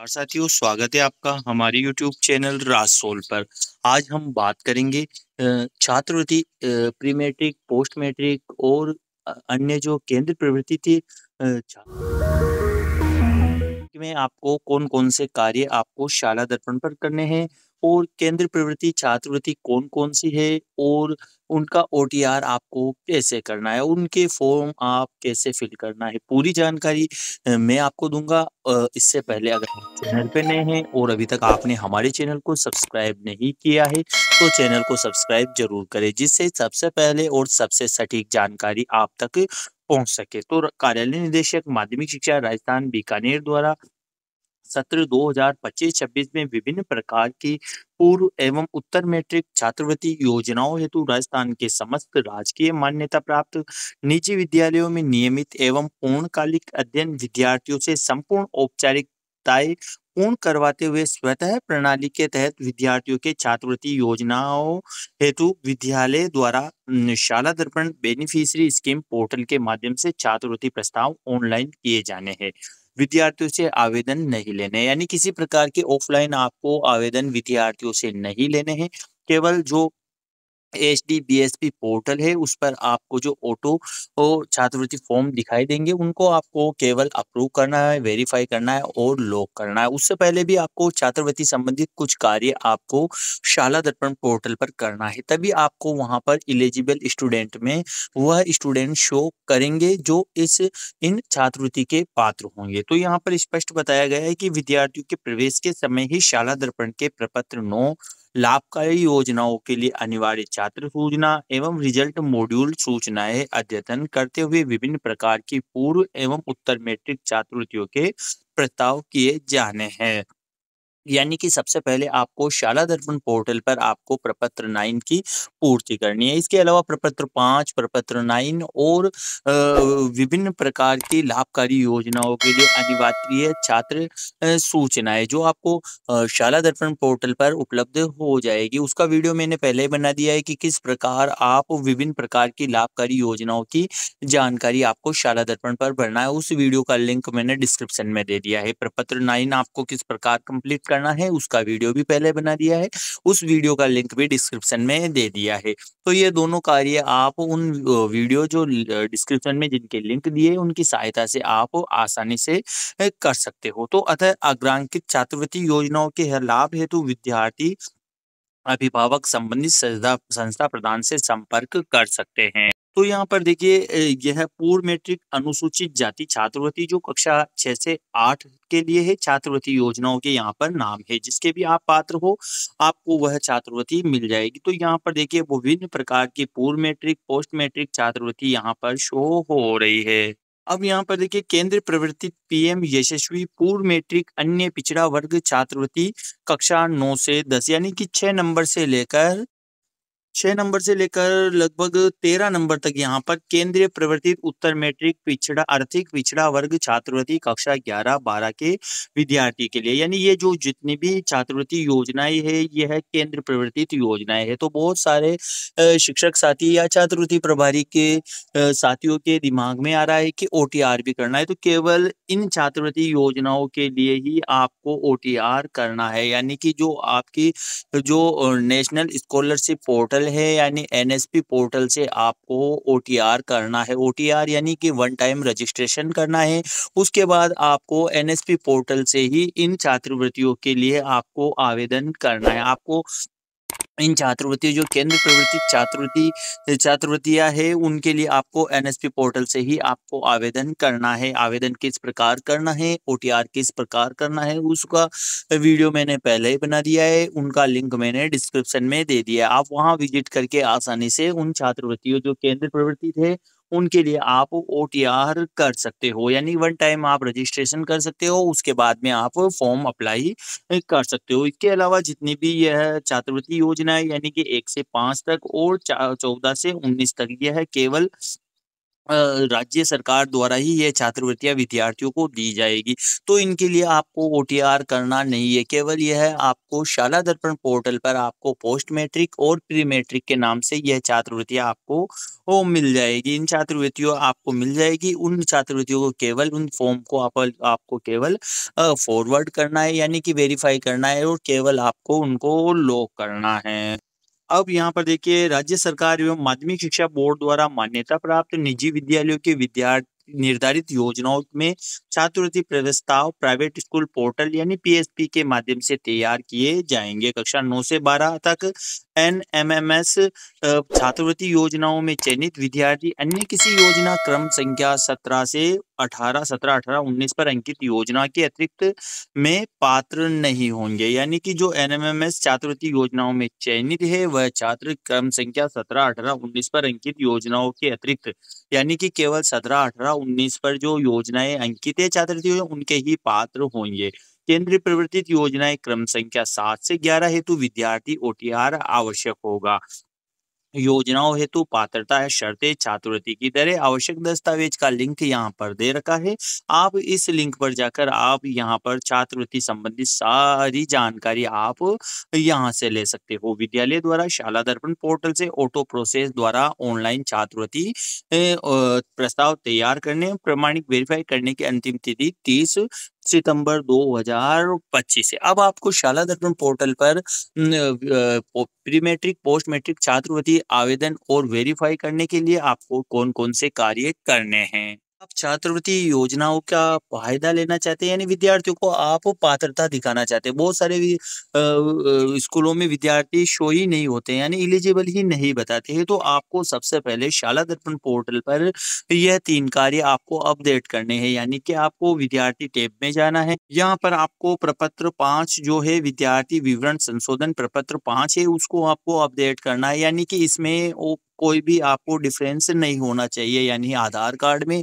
नमस्कार साथियों, स्वागत है आपका हमारे यूट्यूब चैनल राजसोल पर। आज हम बात करेंगे छात्रवृत्ति, प्री मैट्रिक, पोस्ट मैट्रिक और अन्य जो केंद्र प्रवृत्ति थी में आपको कौन-कौन से कार्य आपको शाला दर्पण पर करने हैं और केंद्र प्रवृत्ति छात्रवृत्ति कौन-कौन सी है और उनका ओटीआर आपको कैसे करना है, उनके फॉर्म आप कैसे फिल करना है, पूरी जानकारी मैं आपको दूँगा। इससे पहले अगर आप चैनल पे नए हैं और अभी तक आपने हमारे चैनल को सब्सक्राइब नहीं किया है, तो चैनल को सब्सक्राइब ज़रूर करें, जिससे सबसे पहले और सबसे सटीक जानकारी आप तक पहुँच सके। तो कार्यालय निदेशक माध्यमिक शिक्षा राजस्थान बीकानेर द्वारा सत्र 2025-26 में विभिन्न प्रकार की पूर्व एवं उत्तर मैट्रिक छात्रवृत्ति योजनाओं हेतु राजस्थान के समस्त राजकीय मान्यता प्राप्त निजी विद्यालयों में नियमित एवं पूर्णकालिक अध्ययन विद्यार्थियों से संपूर्ण औपचारिकताएं पूर्ण करवाते हुए स्वतः प्रणाली के तहत विद्यार्थियों के छात्रवृत्ति योजनाओं हेतु विद्यालय द्वारा शाला दर्पण बेनिफिशियरी स्कीम पोर्टल के माध्यम से छात्रवृत्ति प्रस्ताव ऑनलाइन किए जाने हैं। विद्यार्थियों से आवेदन नहीं लेने, यानी किसी प्रकार के ऑफलाइन आपको आवेदन विद्यार्थियों से नहीं लेने हैं। केवल जो एचडीबीएसपी पोर्टल है उस पर आपको जो ऑटो छात्रवृत्ति फॉर्म दिखाई देंगे, उनको आपको केवल अप्रूव करना है, वेरीफाई करना है और लॉक करना है। उससे पहले भी आपको छात्रवृत्ति संबंधित कुछ कार्य आपको शाला दर्पण पोर्टल पर करना है, तभी आपको वहां पर इलिजिबल स्टूडेंट में वह स्टूडेंट शो करेंगे जो इन छात्रवृत्ति के पात्र होंगे। तो यहाँ पर स्पष्ट बताया गया है कि विद्यार्थियों के प्रवेश के समय ही शाला दर्पण के प्रपत्र 9 लाभकारी योजनाओं के लिए अनिवार्य छात्र सूचना एवं रिजल्ट मॉड्यूल सूचनाएं अद्यतन करते हुए विभिन्न प्रकार की पूर्व एवं उत्तर मैट्रिक छात्रवृत्तियों के प्रस्ताव किए जाने हैं। यानी कि सबसे पहले आपको शाला दर्पण पोर्टल पर आपको प्रपत्र 9 की पूर्ति करनी है। इसके अलावा प्रपत्र 5, प्रपत्र 9 और विभिन्न प्रकार की लाभकारी योजनाओं के लिए अनिवार्य छात्र सूचनाएं जो आपको शाला दर्पण पोर्टल पर उपलब्ध हो जाएगी। उसका वीडियो मैंने पहले ही बना दिया है कि किस प्रकार आप विभिन्न प्रकार की लाभकारी योजनाओं की जानकारी आपको शाला दर्पण पर भरना है। उस वीडियो का लिंक मैंने डिस्क्रिप्शन में दे दिया है। प्रपत्र 9 आपको किस प्रकार कंप्लीट करना है उसका वीडियो भी पहले बना दिया है, उस वीडियो का लिंक भी डिस्क्रिप्शन में दे दिया है। तो ये दोनों कार्य आप उन वीडियो जो डिस्क्रिप्शन में जिनके लिंक दिए उनकी सहायता से आप आसानी से कर सकते हो। तो अतः अग्रांकित छात्रवृत्ति योजनाओं के लाभ हेतु विद्यार्थी अभिभावक संबंधित संस्था प्रदान से संपर्क कर सकते हैं। तो यहाँ पर देखिए, यह पूर्व मैट्रिक अनुसूचित जाति छात्रवृत्ति जो कक्षा 6 से 8 के लिए है, छात्रवृत्ति योजनाओं के यहाँ पर नाम है, जिसके भी आप पात्र हो आपको वह छात्रवृत्ति मिल जाएगी। तो यहाँ पर देखिए विभिन्न प्रकार की पूर्व मैट्रिक, पोस्ट मैट्रिक छात्रवृत्ति यहाँ पर शो हो रही है। अब यहाँ पर देखिए केंद्र प्रवर्तित पीएम यशस्वी पूर्व मैट्रिक अन्य पिछड़ा वर्ग छात्रवृत्ति कक्षा 9 से 10, यानी कि 6 नंबर से लेकर लगभग 13 नंबर तक यहाँ पर केंद्रीय प्रवर्तित उत्तर मैट्रिक पिछड़ा आर्थिक पिछड़ा वर्ग छात्रवृत्ति कक्षा 11-12 के विद्यार्थी के लिए, यानी ये जो जितनी भी छात्रवृत्ति योजनाएं है यह केंद्र प्रवर्तित योजनाएं है। तो बहुत सारे शिक्षक साथी या छात्रवृत्ति प्रभारी के साथियों के दिमाग में आ रहा है कि ओटीआर भी करना है, तो केवल इन छात्रवृत्ति योजनाओं के लिए ही आपको ओटीआर करना है। यानी कि जो आपकी जो नेशनल स्कॉलरशिप पोर्टल है यानी एनएसपी पोर्टल से आपको ओटीआर करना है। ओटीआर यानी कि वन टाइम रजिस्ट्रेशन करना है। उसके बाद आपको एनएसपी पोर्टल से ही इन छात्रवृत्तियों के लिए आपको आवेदन करना है। आपको इन छात्रवृत्ति जो केंद्र प्रवृत्ति छात्रवृत्तियां है उनके लिए आपको एनएसपी पोर्टल से ही आपको आवेदन करना है। आवेदन किस प्रकार करना है, ओटीआर किस प्रकार करना है, उसका वीडियो मैंने पहले ही बना दिया है, उनका लिंक मैंने डिस्क्रिप्शन में दे दिया है। आप वहां विजिट करके आसानी से उन छात्रवृत्तियों जो केंद्र प्रवृत्ति थे उनके लिए आप ओटीआर कर सकते हो। यानी वन टाइम आप रजिस्ट्रेशन कर सकते हो, उसके बाद में आप फॉर्म अप्लाई कर सकते हो। इसके अलावा जितनी भी यह छात्रवृत्ति योजना है यानी कि 1 से 5 तक और 14 से 19 तक, यह केवल अ, राज्य सरकार द्वारा ही ये छात्रवृत्तियाँ विद्यार्थियों को दी जाएगी। तो इनके लिए आपको ओटीआर करना नहीं है, केवल यह आपको शाला दर्पण पोर्टल पर आपको पोस्ट मैट्रिक और प्री मैट्रिक के नाम से यह छात्रवृत्तियाँ आपको वो मिल जाएगी। इन छात्रवृत्तियों आपको मिल जाएगी, उन छात्रवृत्तियों को केवल उन फॉर्म को आपको केवल फॉरवर्ड करना है, यानी कि वेरीफ़ाई करना है और केवल आपको उनको लॉक करना है। अब यहाँ पर देखिए, राज्य सरकार एवं माध्यमिक शिक्षा बोर्ड द्वारा मान्यता प्राप्त निजी विद्यालयों के विद्यार्थी निर्धारित योजनाओं में छात्रवृत्ति प्रस्ताव प्राइवेट स्कूल पोर्टल यानी पीएसपी के माध्यम से तैयार किए जाएंगे। कक्षा 9 से 12 तक एनएमएमएस छात्रवृत्ति योजनाओं में चयनित विद्यार्थी अन्य किसी योजना क्रम संख्या 17 से 18 17 18 19 पर अंकित योजना के अतिरिक्त में पात्र नहीं होंगे। यानी कि जो एनएमएमएस छात्रवृत्ति योजनाओं में चयनित है वह छात्र क्रम संख्या 17 18 19 पर अंकित योजनाओं के अतिरिक्त, यानी कि केवल 17 18 19 पर जो योजनाएं अंकित है छात्रवृत्ति उनके ही पात्र होंगे। केंद्रीय प्रवर्तित योजनाएं क्रम संख्या 7 से 11 हेतु विद्यार्थी ओटीआर आवश्यक होगा। योजनाओं हेतु पात्रता है, शर्तें, छात्रवृत्ति की दरें, आवश्यक दस्तावेज का लिंक यहाँ पर दे रखा है। आप इस लिंक पर जाकर आप यहाँ पर छात्रवृत्ति संबंधित सारी जानकारी आप यहाँ से ले सकते हो। विद्यालय द्वारा शाला दर्पण पोर्टल से ऑटो प्रोसेस द्वारा ऑनलाइन छात्रवृत्ति प्रस्ताव तैयार करने, प्रमाणिक वेरीफाई करने की अंतिम तिथि 30 सितंबर 2025 है। अब आपको शाला दर्पण पोर्टल पर प्री मैट्रिक पोस्ट मैट्रिक छात्रवृत्ति आवेदन और वेरीफाई करने के लिए आपको कौन-कौन से कार्य करने हैं। आप छात्रवृत्ति योजनाओं का फायदा लेना चाहते हैं, यानी विद्यार्थियों को आप पात्रता दिखाना चाहते हैं। बहुत सारे स्कूलों में विद्यार्थी शो ही नहीं होते हैं, यानी एलिजिबल ही नहीं बताते हैं। तो आपको सबसे पहले शाला दर्पण पोर्टल पर यह 3 कार्य आपको अपडेट करने हैं, यानी कि आपको विद्यार्थी टैब में जाना है। यहाँ पर आपको प्रपत्र 5 जो है विद्यार्थी विवरण संशोधन प्रपत्र 5 है उसको आपको अपडेट करना है, यानी कि इसमें वो कोई भी आपको डिफरेंस नहीं होना चाहिए, यानी आधार कार्ड में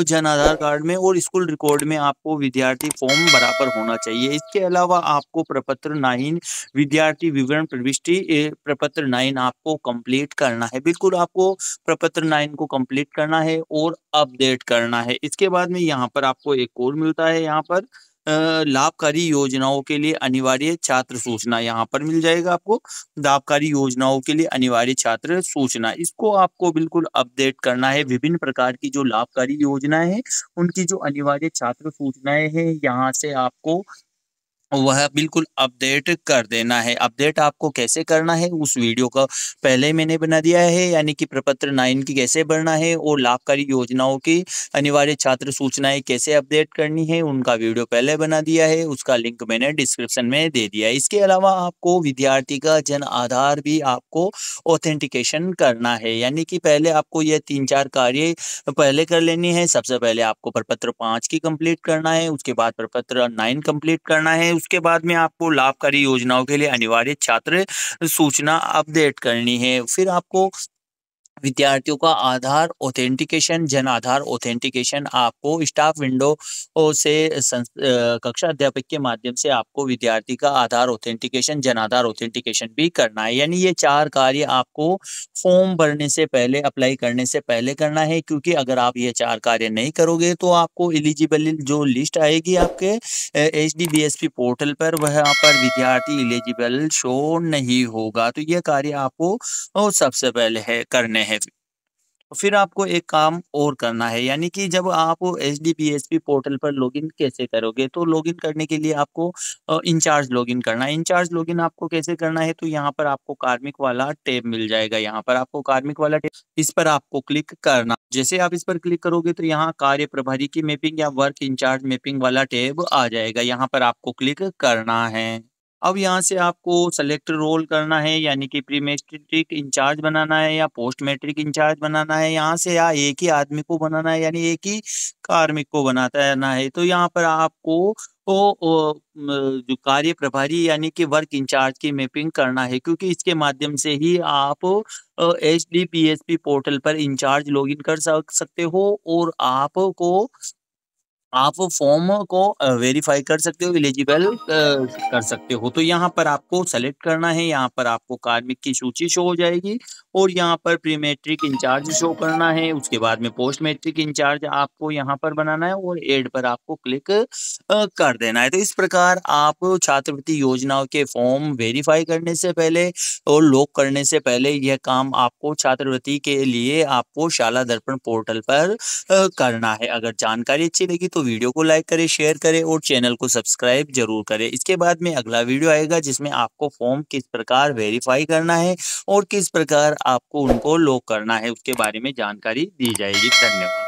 जन आधार कार्ड में और स्कूल रिकॉर्ड में आपको विद्यार्थी फॉर्म बराबर होना चाहिए। इसके अलावा आपको प्रपत्र 9 विद्यार्थी विवरण प्रविष्टि प्रपत्र 9 आपको कंप्लीट करना है। बिल्कुल आपको प्रपत्र 9 को कंप्लीट करना है और अपडेट करना है। इसके बाद में यहाँ पर आपको एक और मिलता है, यहाँ पर लाभकारी योजनाओं के लिए अनिवार्य छात्र सूचना यहाँ पर मिल जाएगा आपको। लाभकारी योजनाओं के लिए अनिवार्य छात्र सूचना, इसको आपको बिल्कुल अपडेट करना है। विभिन्न प्रकार की जो लाभकारी योजनाएं हैं उनकी जो अनिवार्य छात्र सूचनाएं हैं यहाँ से आपको वह बिल्कुल अपडेट कर देना है। अपडेट आपको कैसे करना है उस वीडियो का पहले ही मैंने बना दिया है, यानी कि प्रपत्र 9 की कैसे भरना है और लाभकारी योजनाओं की अनिवार्य छात्र सूचनाएं कैसे अपडेट करनी है उनका वीडियो पहले बना दिया है, उसका लिंक मैंने डिस्क्रिप्शन में दे दिया है। इसके अलावा आपको विद्यार्थी का जन आधार भी आपको ऑथेंटिकेशन करना है, यानी कि पहले आपको यह 3-4 कार्य पहले कर लेनी है। सबसे पहले आपको प्रपत्र 5 की कंप्लीट करना है, उसके बाद प्रपत्र 9 कंप्लीट करना है, उसके बाद में आपको लाभकारी योजनाओं के लिए अनिवार्य छात्र सूचना अपडेट करनी है। फिर आपको विद्यार्थियों का आधार ऑथेंटिकेशन जन आधार ऑथेंटिकेशन आपको स्टाफ विंडो से कक्षा अध्यापक के माध्यम से आपको विद्यार्थी का आधार ऑथेंटिकेशन जन आधार ऑथेंटिकेशन भी करना है, यानी ये 4 कार्य आपको फॉर्म भरने से पहले अप्लाई करने से पहले करना है। क्योंकि अगर आप ये 4 कार्य नहीं करोगे तो आपको एलिजिबल जो लिस्ट आएगी आपके एचडीबीएसपी पोर्टल पर वहाँ पर विद्यार्थी एलिजिबल शो नहीं होगा। तो ये कार्य आपको सबसे पहले है करने हैं। फिर आपको एक काम और करना है, यानी कि जब आप एचडीपीएसपी पोर्टल पर लॉगिन कैसे करोगे, तो लॉगिन करने के लिए आपको इंचार्ज लॉगिन करना है। इंचार्ज लॉगिन आपको कैसे करना है, तो यहाँ पर आपको कार्मिक वाला टैब मिल जाएगा। यहाँ पर आपको कार्मिक वाला टैब, इस पर आपको क्लिक करना। जैसे आप इस पर क्लिक करोगे तो यहाँ कार्य प्रभारी की मैपिंग या वर्क इंचार्ज मैपिंग वाला टैब आ जाएगा, यहाँ पर आपको क्लिक करना है। अब यहाँ से आपको सेलेक्ट रोल करना है, यानी कि प्री मैट्रिक इंचार्ज बनाना है या पोस्ट मैट्रिक इंचार्ज बनाना है। यहाँ से या एक ही आदमी को बनाना है, यानी एक ही कार्मिक को बनाना है। तो यहाँ पर आपको जो कार्य प्रभारी यानी कि वर्क इंचार्ज की मैपिंग करना है, क्योंकि इसके माध्यम से ही आप एचडीपीएसपी पोर्टल पर इंचार्ज लॉगिन कर सकते हो और आपको आप फॉर्म को वेरीफाई कर सकते हो, एलिजिबल कर सकते हो। तो यहाँ पर आपको सेलेक्ट करना है, यहाँ पर आपको कार्मिक की सूची शो हो जाएगी और यहाँ पर प्री मैट्रिक इंचार्ज शो करना है। उसके बाद में पोस्ट मैट्रिक इंचार्ज आपको यहाँ पर बनाना है और ऐड पर आपको क्लिक कर देना है। तो इस प्रकार आप छात्रवृत्ति योजनाओं के फॉर्म वेरीफाई करने से पहले और लॉक करने से पहले यह काम आपको छात्रवृत्ति के लिए आपको शाला दर्पण पोर्टल पर करना है। अगर जानकारी अच्छी लगी तो वीडियो को लाइक करें, शेयर करें और चैनल को सब्सक्राइब जरूर करें। इसके बाद में अगला वीडियो आएगा जिसमें आपको फॉर्म किस प्रकार वेरीफाई करना है और किस प्रकार आपको उनको लॉक करना है, उसके बारे में जानकारी दी जाएगी। धन्यवाद।